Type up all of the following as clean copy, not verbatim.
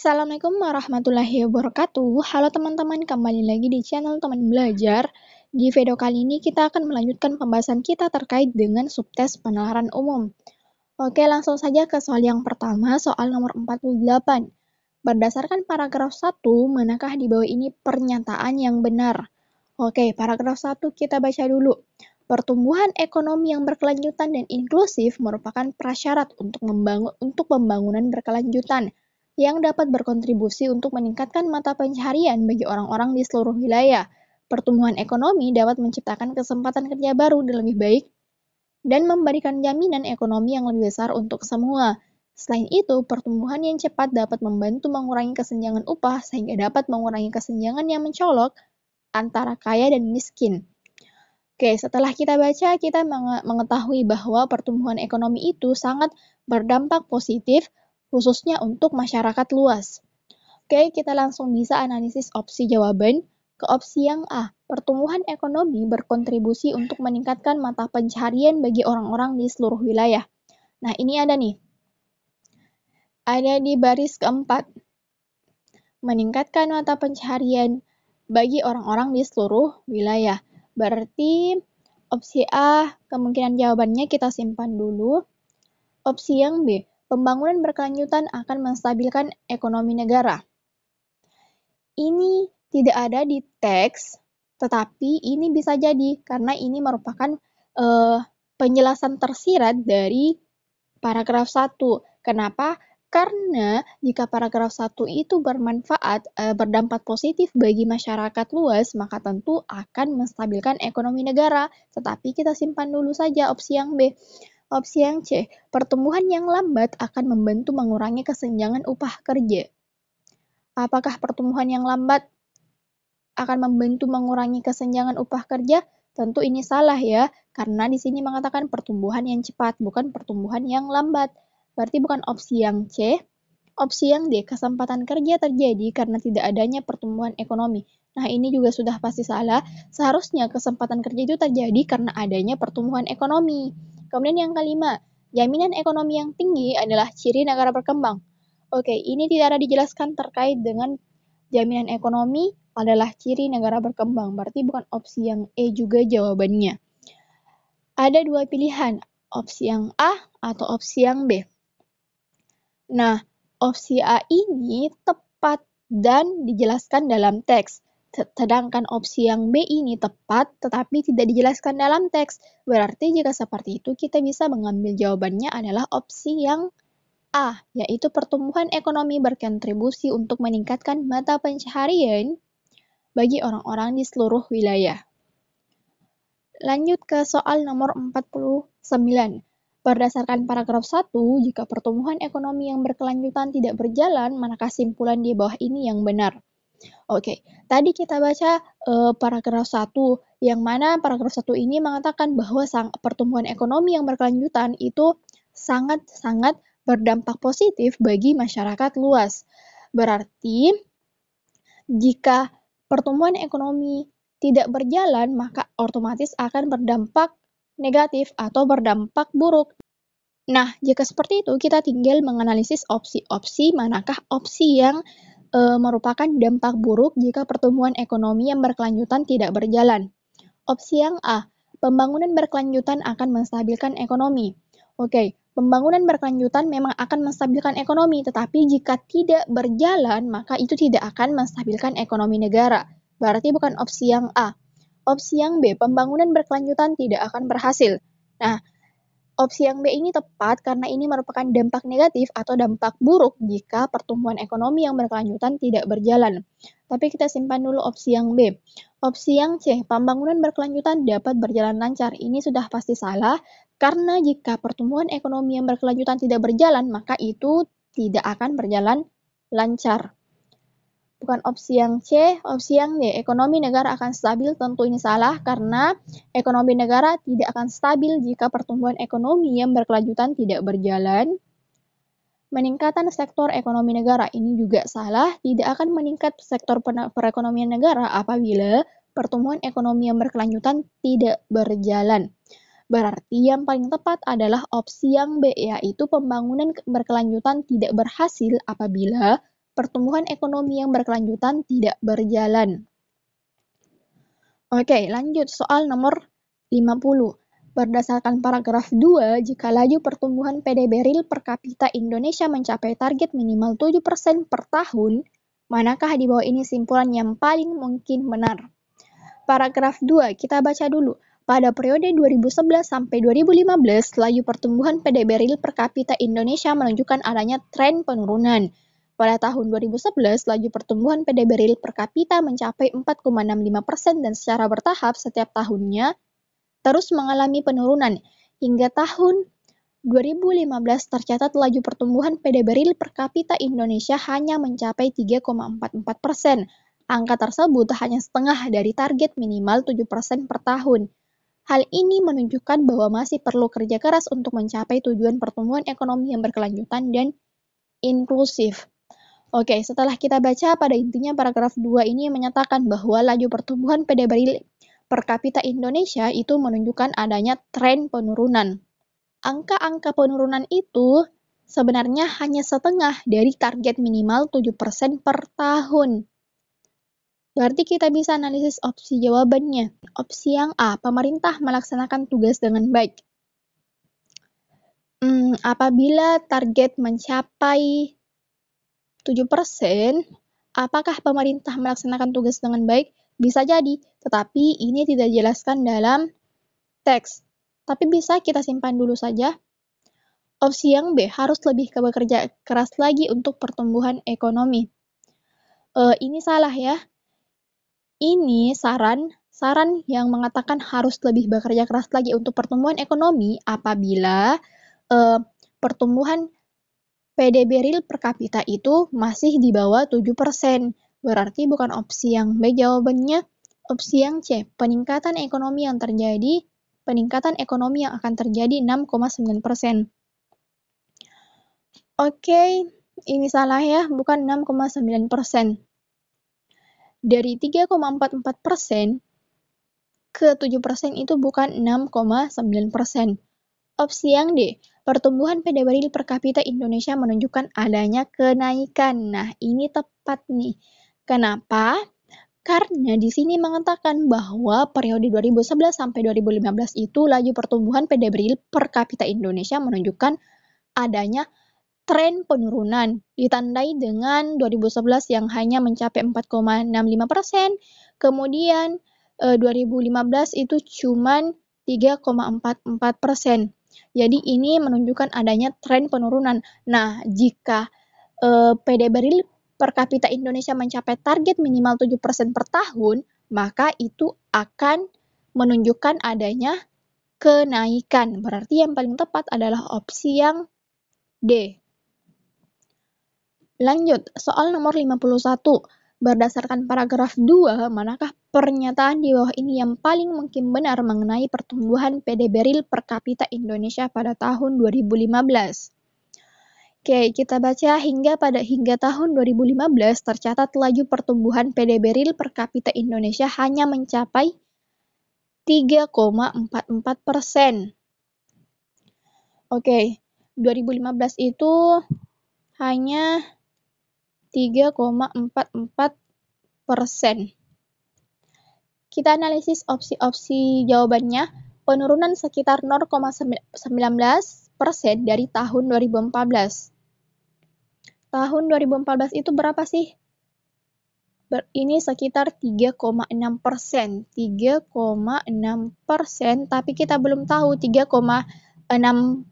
Assalamualaikum warahmatullahi wabarakatuh. Halo teman-teman, kembali lagi di channel Teman Belajar. Di video kali ini kita akan melanjutkan pembahasan kita terkait dengan subtes penalaran umum. Oke, langsung saja ke soal yang pertama, soal nomor 48. Berdasarkan paragraf 1, manakah di bawah ini pernyataan yang benar? Oke, paragraf 1 kita baca dulu. Pertumbuhan ekonomi yang berkelanjutan dan inklusif merupakan prasyarat untuk pembangunan berkelanjutan yang dapat berkontribusi untuk meningkatkan mata pencaharian bagi orang-orang di seluruh wilayah. Pertumbuhan ekonomi dapat menciptakan kesempatan kerja baru dan lebih baik dan memberikan jaminan ekonomi yang lebih besar untuk semua. Selain itu, pertumbuhan yang cepat dapat membantu mengurangi kesenjangan upah sehingga dapat mengurangi kesenjangan yang mencolok antara kaya dan miskin. Oke, setelah kita baca, kita mengetahui bahwa pertumbuhan ekonomi itu sangat berdampak positif, khususnya untuk masyarakat luas. Oke, kita langsung bisa analisis opsi jawaban. Ke opsi yang A, pertumbuhan ekonomi berkontribusi untuk meningkatkan mata pencaharian bagi orang-orang di seluruh wilayah. Nah, ini ada nih. Ada di baris keempat. Meningkatkan mata pencaharian bagi orang-orang di seluruh wilayah. Berarti opsi A, kemungkinan jawabannya kita simpan dulu. Opsi yang B, pembangunan berkelanjutan akan menstabilkan ekonomi negara. Ini tidak ada di teks, tetapi ini bisa jadi karena ini merupakan penjelasan tersirat dari paragraf 1. Kenapa? Karena jika paragraf 1 itu bermanfaat, berdampak positif bagi masyarakat luas, maka tentu akan menstabilkan ekonomi negara. Tetapi kita simpan dulu saja opsi yang B. Opsi yang C, pertumbuhan yang lambat akan membantu mengurangi kesenjangan upah kerja. Apakah pertumbuhan yang lambat akan membantu mengurangi kesenjangan upah kerja? Tentu ini salah ya, karena di sini mengatakan pertumbuhan yang cepat, bukan pertumbuhan yang lambat. Berarti bukan opsi yang C. Opsi yang D, kesempatan kerja terjadi karena tidak adanya pertumbuhan ekonomi. Nah, ini juga sudah pasti salah. Seharusnya kesempatan kerja itu terjadi karena adanya pertumbuhan ekonomi. Kemudian yang kelima, jaminan ekonomi yang tinggi adalah ciri negara berkembang. Oke, ini tidak ada dijelaskan terkait dengan jaminan ekonomi adalah ciri negara berkembang. Berarti bukan opsi yang E juga jawabannya. Ada dua pilihan, opsi yang A atau opsi yang B. Nah, opsi A ini tepat dan dijelaskan dalam teks. Sedangkan opsi yang B ini tepat tetapi tidak dijelaskan dalam teks. Berarti jika seperti itu kita bisa mengambil jawabannya adalah opsi yang A, yaitu pertumbuhan ekonomi berkontribusi untuk meningkatkan mata pencaharian bagi orang-orang di seluruh wilayah. Lanjut ke soal nomor 49. Berdasarkan paragraf 1, jika pertumbuhan ekonomi yang berkelanjutan tidak berjalan, manakah kesimpulan di bawah ini yang benar? Oke, tadi kita baca paragraf 1, yang mana paragraf 1 ini mengatakan bahwa pertumbuhan ekonomi yang berkelanjutan itu sangat-sangat berdampak positif bagi masyarakat luas. Berarti, jika pertumbuhan ekonomi tidak berjalan, maka otomatis akan berdampak negatif atau berdampak buruk. Nah, jika seperti itu, kita tinggal menganalisis opsi-opsi manakah opsi yang merupakan dampak buruk jika pertumbuhan ekonomi yang berkelanjutan tidak berjalan. Opsi yang A, pembangunan berkelanjutan akan menstabilkan ekonomi. Oke, pembangunan berkelanjutan memang akan menstabilkan ekonomi, tetapi jika tidak berjalan, maka itu tidak akan menstabilkan ekonomi negara. Berarti bukan opsi yang A. Opsi yang B, pembangunan berkelanjutan tidak akan berhasil. Nah, opsi yang B ini tepat karena ini merupakan dampak negatif atau dampak buruk jika pertumbuhan ekonomi yang berkelanjutan tidak berjalan. Tapi kita simpan dulu opsi yang B. Opsi yang C, pembangunan berkelanjutan dapat berjalan lancar. Ini sudah pasti salah karena jika pertumbuhan ekonomi yang berkelanjutan tidak berjalan, maka itu tidak akan berjalan lancar. Bukan opsi yang C, opsi yang D. Ekonomi negara akan stabil, tentu ini salah karena ekonomi negara tidak akan stabil jika pertumbuhan ekonomi yang berkelanjutan tidak berjalan. Meningkatan sektor ekonomi negara ini juga salah, tidak akan meningkat sektor perekonomian negara apabila pertumbuhan ekonomi yang berkelanjutan tidak berjalan. Berarti yang paling tepat adalah opsi yang B, yaitu pembangunan berkelanjutan tidak berhasil apabila pertumbuhan ekonomi yang berkelanjutan tidak berjalan. Oke, lanjut soal nomor 50. Berdasarkan paragraf 2, jika laju pertumbuhan PDB real per kapita Indonesia mencapai target minimal 7% per tahun, manakah di bawah ini simpulan yang paling mungkin benar? Paragraf 2, kita baca dulu. Pada periode 2011 sampai 2015, laju pertumbuhan PDB real per kapita Indonesia menunjukkan adanya tren penurunan. Pada tahun 2011, laju pertumbuhan PDB real per kapita mencapai 4,65% dan secara bertahap setiap tahunnya terus mengalami penurunan. Hingga tahun 2015 tercatat laju pertumbuhan PDB real per kapita Indonesia hanya mencapai 3,44%. Angka tersebut hanya setengah dari target minimal 7% per tahun. Hal ini menunjukkan bahwa masih perlu kerja keras untuk mencapai tujuan pertumbuhan ekonomi yang berkelanjutan dan inklusif. Oke, setelah kita baca, pada intinya paragraf 2 ini menyatakan bahwa laju pertumbuhan PDB real per kapita Indonesia itu menunjukkan adanya tren penurunan. Angka-angka penurunan itu sebenarnya hanya setengah dari target minimal 7% per tahun. Berarti kita bisa analisis opsi jawabannya. Opsi yang A, pemerintah melaksanakan tugas dengan baik. Apabila target mencapai 7%, apakah pemerintah melaksanakan tugas dengan baik? Bisa jadi, tetapi ini tidak dijelaskan dalam teks. Tapi bisa kita simpan dulu saja. Opsi yang B, harus lebih bekerja keras lagi untuk pertumbuhan ekonomi. Ini salah ya. Ini saran yang mengatakan harus lebih bekerja keras lagi untuk pertumbuhan ekonomi apabila pertumbuhan PDB real per kapita itu masih di bawah 7%. Berarti bukan opsi yang B jawabannya. Opsi yang C, peningkatan ekonomi yang akan terjadi 6,9%. Oke, ini salah ya, bukan 6,9%. Dari 3,44% ke 7% itu bukan 6,9%. Opsi yang D, pertumbuhan PDB real per kapita Indonesia menunjukkan adanya kenaikan. Nah, ini tepat nih. Kenapa? Karena di sini mengatakan bahwa periode 2011 sampai 2015 itu laju pertumbuhan PDB real per kapita Indonesia menunjukkan adanya tren penurunan, ditandai dengan 2011 yang hanya mencapai 4,65%, kemudian 2015 itu cuman 3,44%. Jadi ini menunjukkan adanya tren penurunan. Nah, jika PDB real per kapita Indonesia mencapai target minimal 7% per tahun, maka itu akan menunjukkan adanya kenaikan. Berarti yang paling tepat adalah opsi yang D. Lanjut, soal nomor 51. Berdasarkan paragraf 2, manakah pernyataan di bawah ini yang paling mungkin benar mengenai pertumbuhan PDB real per kapita Indonesia pada tahun 2015? Oke, kita baca hingga tahun 2015 tercatat laju pertumbuhan PDB real per kapita Indonesia hanya mencapai 3,44%. Oke, 2015 itu hanya 3,44%. Kita analisis opsi-opsi jawabannya. Penurunan sekitar 0,19% dari tahun 2014. Tahun 2014 itu berapa sih? Ini sekitar 3,6%. 3,6%, tapi kita belum tahu 3,6%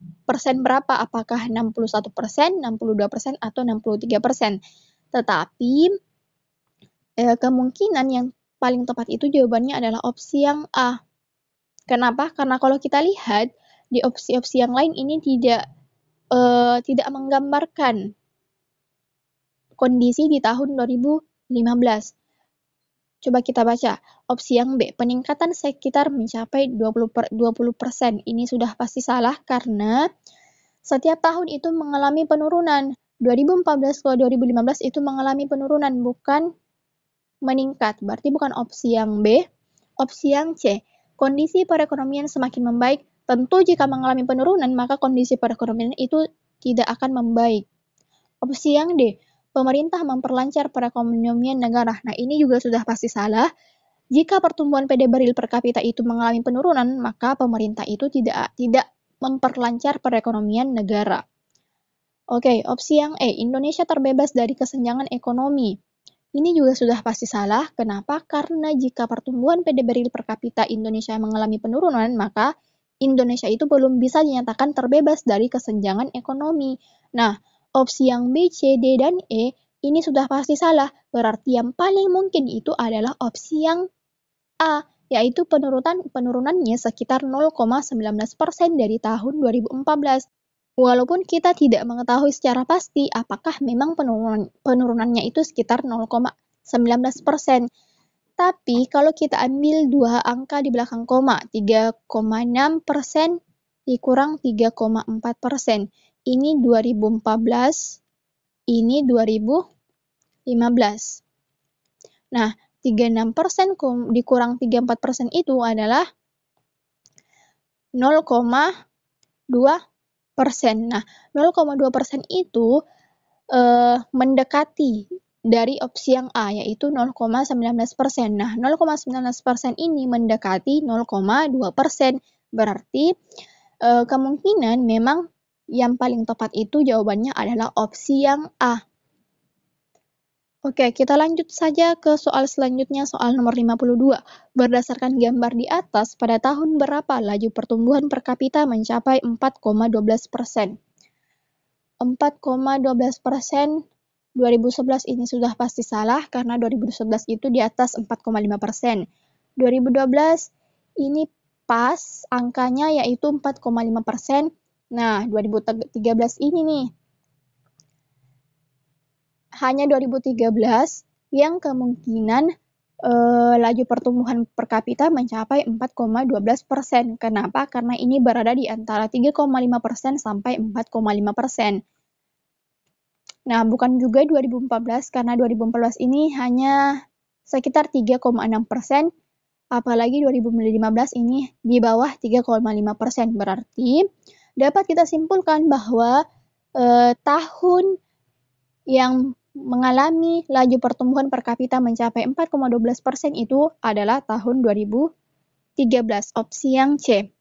berapa, apakah 61%, 62%, atau 63%. Tetapi kemungkinan yang paling tepat itu jawabannya adalah opsi yang A. Kenapa? Karena kalau kita lihat di opsi-opsi yang lain ini tidak menggambarkan kondisi di tahun 2015. Coba kita baca. Opsi yang B, peningkatan sekitar mencapai 20%. Ini sudah pasti salah karena setiap tahun itu mengalami penurunan. 2014 ke 2015 itu mengalami penurunan, bukan meningkat. Berarti bukan opsi yang B. Opsi yang C, kondisi perekonomian semakin membaik. Tentu jika mengalami penurunan, maka kondisi perekonomian itu tidak akan membaik. Opsi yang D, pemerintah memperlancar perekonomian negara. Nah, ini juga sudah pasti salah. Jika pertumbuhan PD baril per kapita itu mengalami penurunan, maka pemerintah itu tidak memperlancar perekonomian negara. Oke, opsi yang E, Indonesia terbebas dari kesenjangan ekonomi. Ini juga sudah pasti salah. Kenapa? Karena jika pertumbuhan PD baril per kapita Indonesia mengalami penurunan, maka Indonesia itu belum bisa dinyatakan terbebas dari kesenjangan ekonomi. Nah, opsi yang B, C, D, dan E ini sudah pasti salah. Berarti yang paling mungkin itu adalah opsi yang A, yaitu penurunannya sekitar 0,19% dari tahun 2014. Walaupun kita tidak mengetahui secara pasti apakah memang penurunannya itu sekitar 0,19%. Tapi kalau kita ambil dua angka di belakang koma, 3,6% dikurang 3,4%. Ini 2014, ini 2015. Nah, 36% dikurang 34% itu adalah 0,2%. Nah, 0,2% itu mendekati dari opsi yang A, yaitu 0,19%. Nah, 0,19% ini mendekati 0,2%. Berarti kemungkinan memang yang paling tepat itu jawabannya adalah opsi yang A. Oke, kita lanjut saja ke soal selanjutnya, soal nomor 52. Berdasarkan gambar di atas, pada tahun berapa laju pertumbuhan per kapita mencapai 4,12%? 4,12% 2011 ini sudah pasti salah karena 2011 itu di atas 4,5%. 2012 ini pas angkanya yaitu 4,5%. Nah, 2013 ini nih hanya 2013 yang kemungkinan laju pertumbuhan per kapita mencapai 4,12%. Kenapa? Karena ini berada di antara 3,5% sampai 4,5%. Nah, bukan juga 2014 karena 2014 ini hanya sekitar 3,6%, apalagi 2015 ini di bawah 3,5%. Berarti dapat kita simpulkan bahwa tahun yang mengalami laju pertumbuhan per kapita mencapai 4,12% itu adalah tahun 2013, opsi yang C.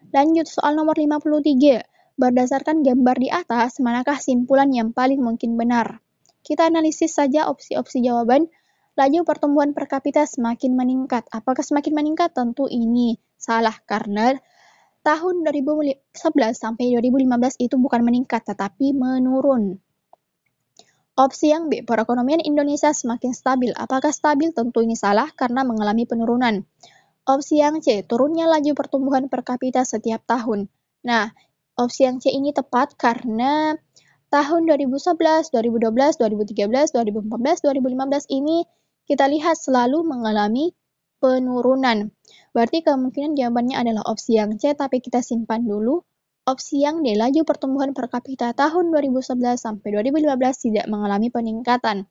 Lanjut soal nomor 53. Berdasarkan gambar di atas, manakah simpulan yang paling mungkin benar? Kita analisis saja opsi-opsi jawaban. Laju pertumbuhan per kapita semakin meningkat. Apakah semakin meningkat? Tentu ini salah karena tahun 2011 sampai 2015 itu bukan meningkat tetapi menurun. Opsi yang B, perekonomian Indonesia semakin stabil. Apakah stabil? Tentu ini salah karena mengalami penurunan. Opsi yang C, turunnya laju pertumbuhan per kapita setiap tahun. Nah, opsi yang C ini tepat karena tahun 2011, 2012, 2013, 2014, 2015 ini kita lihat selalu mengalami penurunan. Berarti kemungkinan jawabannya adalah opsi yang C, tapi kita simpan dulu. Opsi yang D, laju pertumbuhan per kapita tahun 2011 sampai 2015 tidak mengalami peningkatan.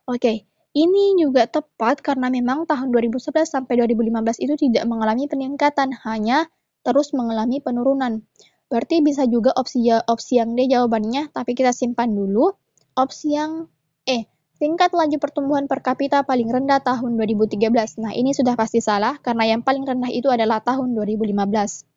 Oke, ini juga tepat karena memang tahun 2011 sampai 2015 itu tidak mengalami peningkatan, hanya terus mengalami penurunan. Berarti bisa juga opsi yang D jawabannya, tapi kita simpan dulu. Opsi yang E, tingkat laju pertumbuhan per kapita paling rendah tahun 2013. Nah, ini sudah pasti salah karena yang paling rendah itu adalah tahun 2015.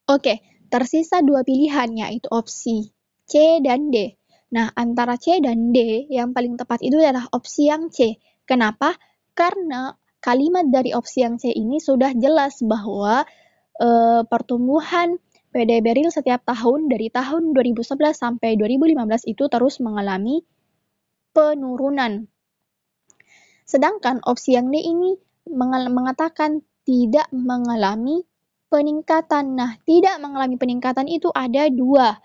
Oke, tersisa dua pilihan yaitu opsi C dan D. Nah, antara C dan D yang paling tepat itu adalah opsi yang C. Kenapa? Karena kalimat dari opsi yang C ini sudah jelas bahwa pertumbuhan PD baril setiap tahun dari tahun 2011 sampai 2015 itu terus mengalami penurunan. Sedangkan opsi yang D ini mengatakan tidak mengalami peningkatan. Nah, tidak mengalami peningkatan itu ada dua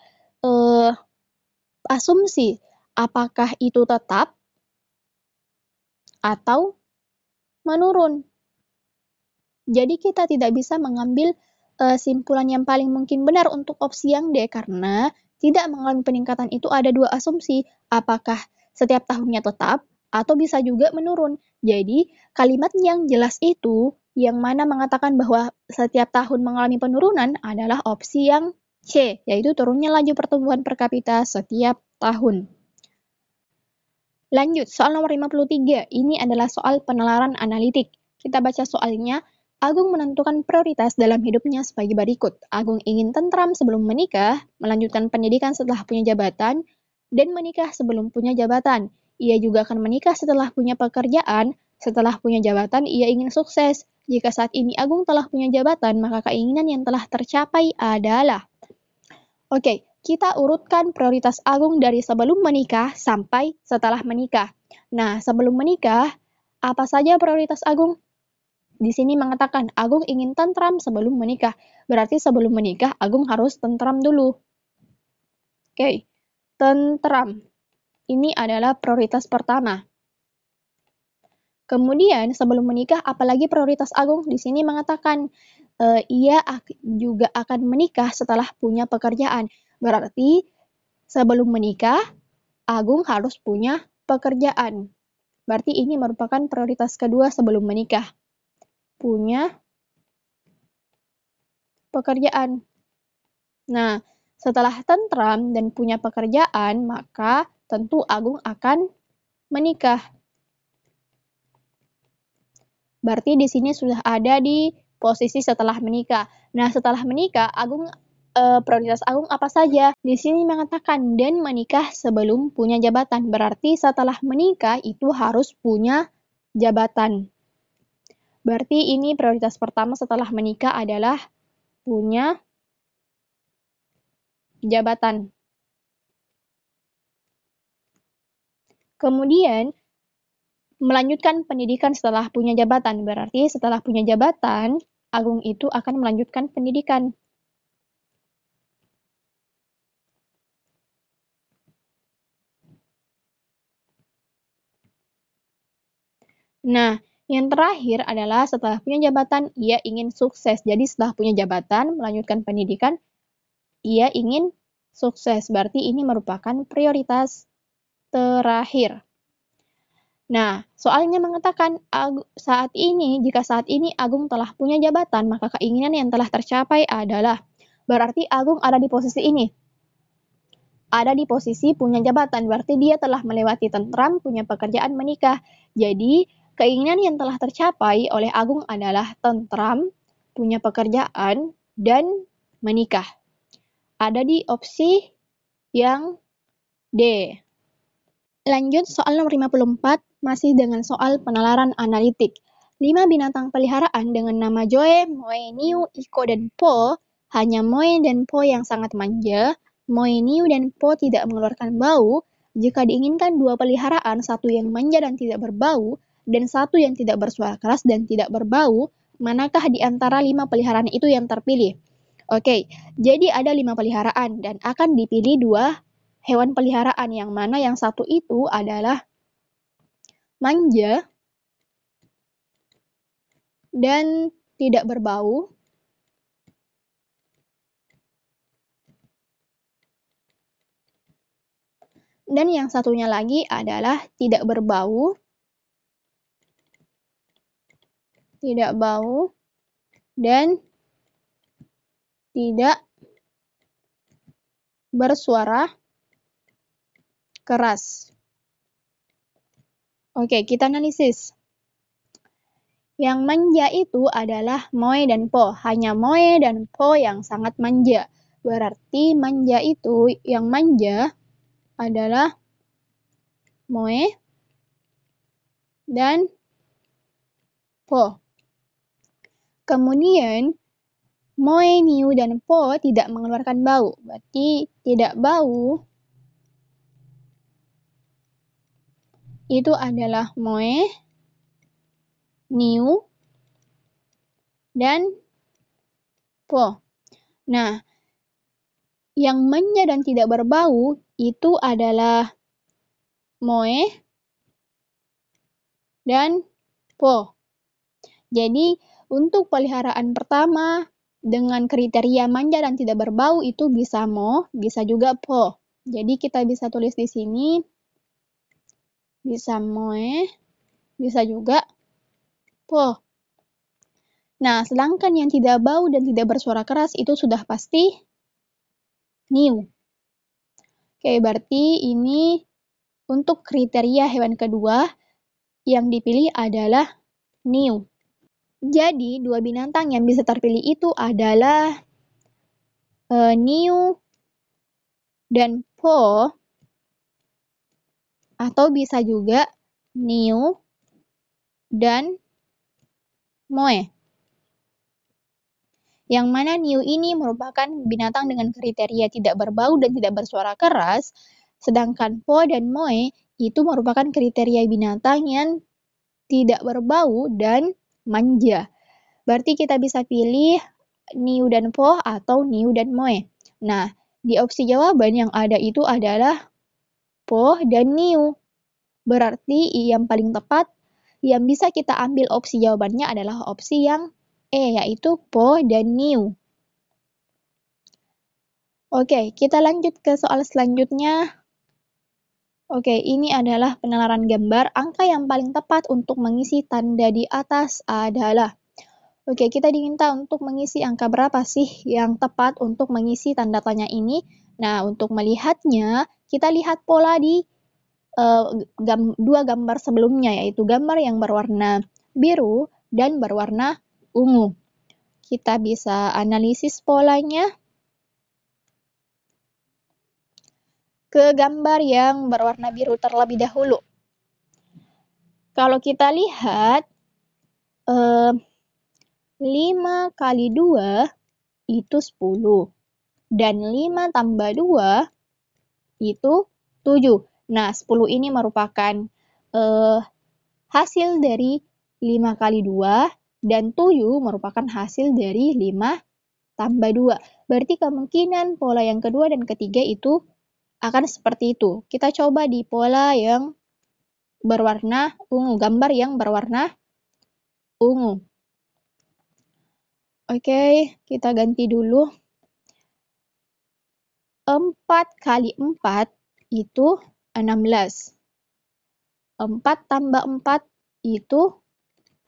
asumsi. Apakah itu tetap atau menurun? Jadi kita tidak bisa mengambil simpulan yang paling mungkin benar untuk opsi yang D karena tidak mengalami peningkatan itu ada dua asumsi. Apakah setiap tahunnya tetap atau bisa juga menurun. Jadi kalimat yang jelas itu yang mana mengatakan bahwa setiap tahun mengalami penurunan adalah opsi yang C, yaitu turunnya laju pertumbuhan per kapita setiap tahun. Lanjut, soal nomor 53. Ini adalah soal penalaran analitik. Kita baca soalnya. Agung menentukan prioritas dalam hidupnya sebagai berikut. Agung ingin tentram sebelum menikah, melanjutkan pendidikan setelah punya jabatan, dan menikah sebelum punya jabatan. Ia juga akan menikah setelah punya pekerjaan. Setelah punya jabatan, ia ingin sukses. Jika saat ini Agung telah punya jabatan, maka keinginan yang telah tercapai adalah. Oke, kita urutkan prioritas Agung dari sebelum menikah sampai setelah menikah. Nah, sebelum menikah, apa saja prioritas Agung? Di sini mengatakan Agung ingin tentram sebelum menikah. Berarti sebelum menikah Agung harus tentram dulu. Oke, tentram. Ini adalah prioritas pertama. Kemudian sebelum menikah apalagi prioritas Agung? Di sini mengatakan ia juga akan menikah setelah punya pekerjaan. Berarti sebelum menikah Agung harus punya pekerjaan. Berarti ini merupakan prioritas kedua sebelum menikah. Punya pekerjaan. Nah, setelah tentram dan punya pekerjaan, maka tentu Agung akan menikah. Berarti di sini sudah ada di posisi setelah menikah. Nah, setelah menikah, prioritas Agung apa saja? Di sini mengatakan dan menikah sebelum punya jabatan. Berarti setelah menikah itu harus punya jabatan. Berarti ini prioritas pertama setelah menikah adalah punya jabatan. Kemudian, melanjutkan pendidikan setelah punya jabatan. Berarti setelah punya jabatan, Agung itu akan melanjutkan pendidikan. Nah, yang terakhir adalah setelah punya jabatan, ia ingin sukses. Jadi setelah punya jabatan, melanjutkan pendidikan, ia ingin sukses. Berarti ini merupakan prioritas terakhir. Nah, soalnya mengatakan jika saat ini Agung telah punya jabatan, maka keinginan yang telah tercapai adalah, berarti Agung ada di posisi ini. Ada di posisi punya jabatan, berarti dia telah melewati tentram, punya pekerjaan, menikah. Jadi, keinginan yang telah tercapai oleh Agung adalah tentram, punya pekerjaan, dan menikah. Ada di opsi yang D. Lanjut soal nomor 54, masih dengan soal penalaran analitik. 5 binatang peliharaan dengan nama Joe, Moe, Niu, Iko, dan Po. Hanya Moe dan Po yang sangat manja. Moe, Niu, dan Po tidak mengeluarkan bau. Jika diinginkan dua peliharaan, satu yang manja dan tidak berbau, dan satu yang tidak bersuara keras dan tidak berbau, manakah di antara 5 peliharaan itu yang terpilih? Oke, jadi ada 5 peliharaan dan akan dipilih 2 hewan peliharaan, yang mana yang satu itu adalah manja dan tidak berbau. Dan yang satunya lagi adalah tidak berbau, tidak bau, dan tidak bersuara keras. Oke, kita analisis. Yang manja itu adalah Moe dan Po. Hanya Moe dan Po yang sangat manja. Berarti manja itu, yang manja adalah Moe dan Po. Kemudian, Moe, Niu, dan Po tidak mengeluarkan bau. Berarti tidak bau itu adalah Moe, Niu, dan Po. Nah, yang manja dan tidak berbau itu adalah Moe dan Po. Jadi, untuk peliharaan pertama dengan kriteria manja dan tidak berbau itu bisa Mo, bisa juga Po. Jadi, kita bisa tulis di sini, bisa Moe, bisa juga Po. Nah, sedangkan yang tidak bau dan tidak bersuara keras itu sudah pasti Niu. Oke, berarti ini Untuk kriteria hewan kedua yang dipilih adalah new. Jadi, dua binatang yang bisa terpilih itu adalah new dan po, atau bisa juga new dan moe. Yang mana new ini merupakan binatang dengan kriteria tidak berbau dan tidak bersuara keras, sedangkan po dan moe itu merupakan kriteria binatang yang tidak berbau dan manja. Berarti kita bisa pilih new dan po atau new dan moe. Nah, di opsi jawaban yang ada itu adalah po dan new. Berarti yang paling tepat yang bisa kita ambil opsi jawabannya adalah opsi yang E, yaitu po dan new. Oke, kita lanjut ke soal selanjutnya. Oke, ini adalah penalaran gambar. Angka yang paling tepat untuk mengisi tanda di atas adalah. Oke, kita diminta untuk mengisi angka berapa sih yang tepat untuk mengisi tanda tanya ini. Nah, untuk melihatnya, kita lihat pola di dua gambar sebelumnya, yaitu gambar yang berwarna biru dan berwarna ungu. Kita bisa analisis polanya ke gambar yang berwarna biru terlebih dahulu. Kalau kita lihat, 5 kali 2 itu 10. Dan 5 tambah 2 itu 7. Nah, 10 ini merupakan hasil dari 5 kali 2, dan 7 merupakan hasil dari 5 tambah 2. Berarti kemungkinan pola yang kedua dan ketiga itu akan seperti itu. Kita coba di pola yang berwarna ungu, gambar yang berwarna ungu. Oke, kita ganti dulu. 4 kali 4 itu 16. 4 tambah 4 itu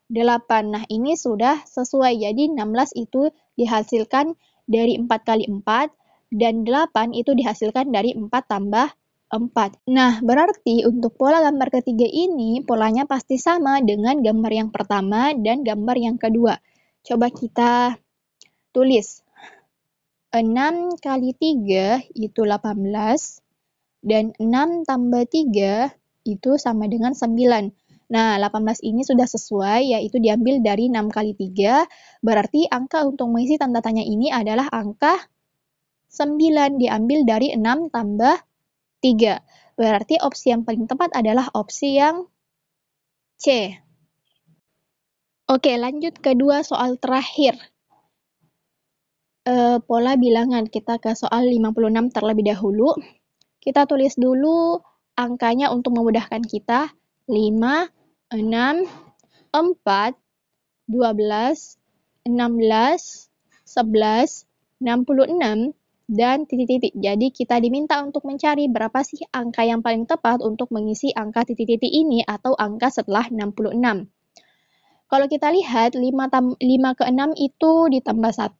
8. Nah, ini sudah sesuai. Jadi 16 itu dihasilkan dari 4 kali 4, dan 8 itu dihasilkan dari 4 tambah 4. Nah, berarti untuk pola gambar ketiga ini, polanya pasti sama dengan gambar yang pertama dan gambar yang kedua. Coba kita tulis. 6 kali 3 itu 18, dan 6 tambah 3 itu sama dengan 9. Nah, 18 ini sudah sesuai, yaitu diambil dari 6 kali 3, berarti angka untuk mengisi tanda tanya ini adalah angka 9, diambil dari 6 tambah 3. Berarti opsi yang paling tepat adalah opsi yang C. Oke, lanjut ke dua soal terakhir. Pola bilangan, kita ke soal 56 terlebih dahulu. Kita tulis dulu angkanya untuk memudahkan kita. 5, 6, 4, 12, 16, 11, 66, dan titik-titik. Jadi kita diminta untuk mencari berapa sih angka yang paling tepat untuk mengisi angka titik-titik ini atau angka setelah 66. Kalau kita lihat 5 ke 6 itu ditambah 1.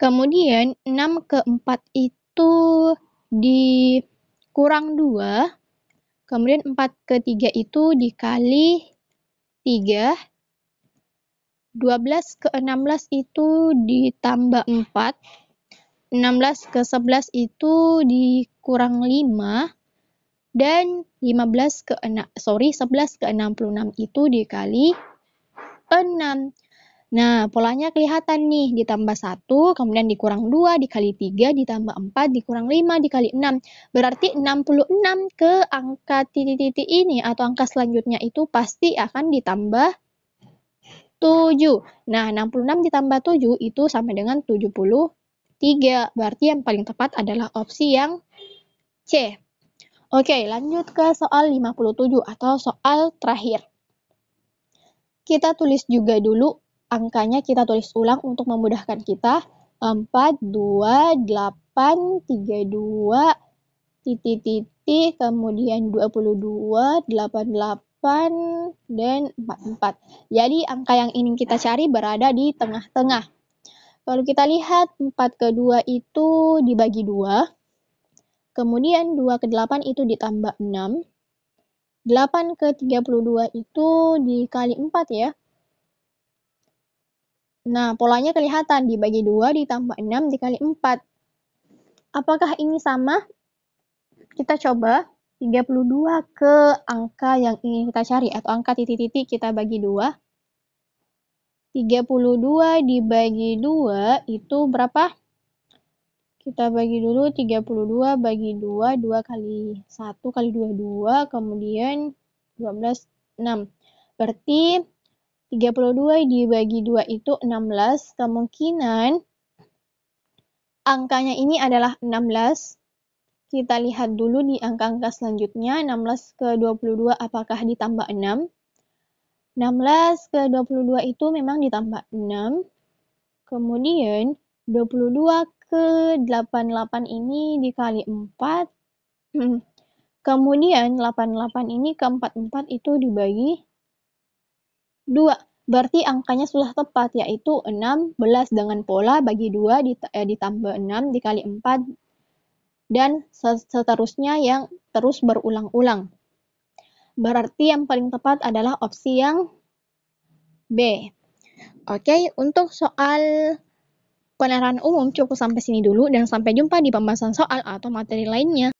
Kemudian 6 ke 4 itu dikurang 2. Kemudian 4 ke 3 itu dikali 3. 12 ke 16 itu ditambah 4. 16 ke 11 itu dikurang 5. Dan 11 ke 66 itu dikali 6. Nah, polanya kelihatan nih, ditambah 1, kemudian dikurang 2, dikali 3, ditambah 4, dikurang 5, dikali 6. Berarti 66 ke angka titik-titik ini atau angka selanjutnya itu pasti akan ditambah 7. Nah, 66 ditambah 7 itu sama dengan 73. Berarti yang paling tepat adalah opsi yang C. Oke, lanjut ke soal 57 atau soal terakhir. Kita tulis juga dulu angkanya, kita tulis ulang untuk memudahkan kita. 4, 2, 8, 32, titik-titik, kemudian 22, 88, dan 44. Jadi angka yang ingin kita cari berada di tengah-tengah. Kalau kita lihat 4 ke 2 itu dibagi 2. Kemudian 2 ke 8 itu ditambah 6. 8 ke 32 itu dikali 4 ya. Nah, polanya kelihatan, dibagi 2 ditambah 6 dikali 4. Apakah ini sama? Kita coba 32 ke angka yang ingin kita cari atau angka titik-titik kita bagi 2. 32 dibagi 2 itu berapa? Kita bagi dulu 32 bagi 2, 2 kali 1 kali 2, 2, kemudian 12, 6. Berarti 32 dibagi 2 itu 16, kemungkinan angkanya ini adalah 16. Kita lihat dulu di angka-angka selanjutnya, 16 ke 22 apakah ditambah 6? 16 ke 22 itu memang ditambah 6. Kemudian 22 ke 88 ini dikali 4. Kemudian 88 ini ke 44 itu dibagi 2. Berarti angkanya sudah tepat, yaitu 16 dengan pola bagi 2 ditambah 6 dikali 4 dan seterusnya yang terus berulang-ulang. Berarti yang paling tepat adalah opsi yang B. Oke, untuk soal penerapan umum cukup sampai sini dulu dan sampai jumpa di pembahasan soal atau materi lainnya.